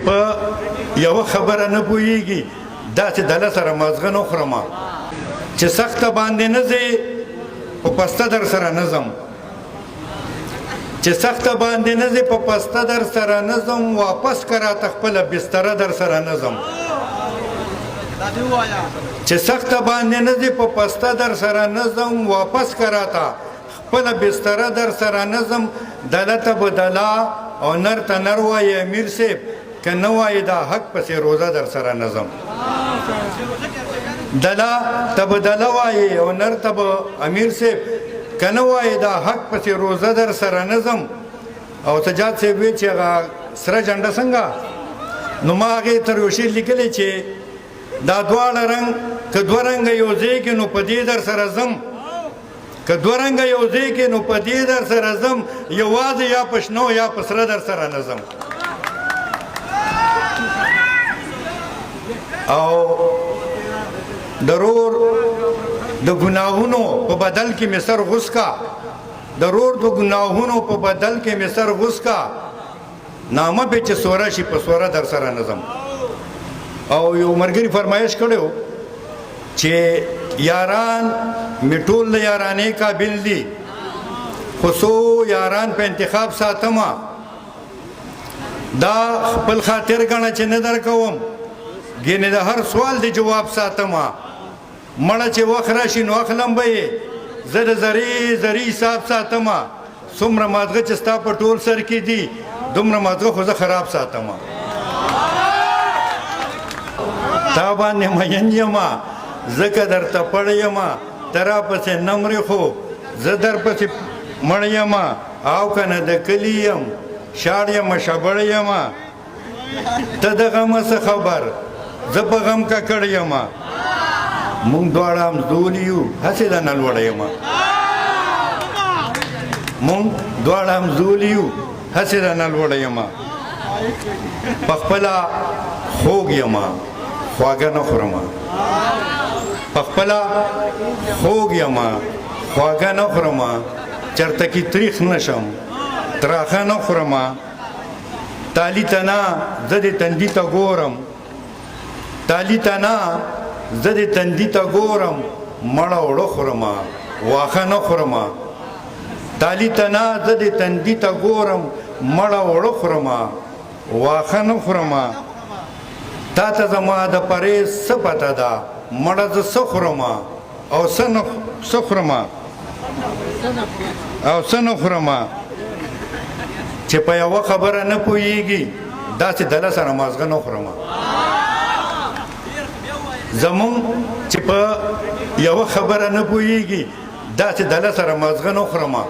په یوه خبره نه پوهېږي داسې دله سره مازغه نه خورم چې سخته باندې نه ځې په پسته در سره نه ځم چې سخته باندې نه ځې په پسته در سره نه ځم واپس که راته خپله بستره در سره نه ځم چې سخته باندې نه ځې په پسته در سره نه ځم واپس که راته خپله بستره در سره نه ځم دله ته به دله او نر ته نر وایي امیر صاحب که نه وایي دا حق پسې روزه در سره نه ځم دله ته به دله وایي او نر ته به امیر صاحب که نه وایي دا حق پسې روزه در سره نه ځم او سجاد صاحب وی چې هغه سره جنډه څنګه نو ما هغې تر یو شعر لیکلی چې دا دواړه رنګ که دوه رنګه یو ځای کې نو په دې در سره ځم که دوه رنګه یو ځای کې نو په دې در سره ځم یوازې یا په شنو یا په سره در سره نه ځم او ضرور د ګناهونو په بدل کې مې سر غوڅ کا ضرور د ګناهونو په بدل کې مې سر غوڅ کا نامه به چې سوره شي په سوره در سره نه ځم او یو ملګري فرمایش کړی و چې یاران مې ټول د یارانې قابل دي خو څو یاران په انتخاب ساتمه دا خپل خاطر ګڼه چې نه در کوم ګینې د هر سوال د جواب ساتمه مړه چې وخت راشي نو اخلم به یې زه د زرې حساب ساتمه څومره مازغه چې ستا په ټول سر کې دي دومره مازغه خو زه خراب ساتمه تا باندې مین یمه ځکه درته پړ یمه ته راپسې نه مرې خو زه درپسې مړ یمه او که نه د کلي یم شاړ یمه شبړ یمه ته د غمه څه خبر زه په غم ککړ یمه مونږ دواړه همزولي یو هسې د نه لوړه یمه مونږ دواړه همزولي یو هسې د نه لوړه یمه په خپله خوږ یمه خواږه نه خورمه په خپله خوږ یمه خواږه نه خورمه چېرته کې تریخ نه شم تراخه نه خورمه تالي ته نه زه د تندي ته ګورم تالي ته نه زه د تندي ته ګورم مړه اوړه خورمه واښه نه خورمه تالي ته نه زه د تندي ته ګورم مړه اوړه خورمه واښه نه خورمه تا ته زما د پرهیز څه پته ده مړه زه څه خورمه او څه خورمه او څه نه خورمه چې په یوه خبره نه پوهېږي داسې دله سره مازغه نه خورمه زمونږ چې په یوه خبره نه پوهېږي داسې دله سره مازغه نه خورمه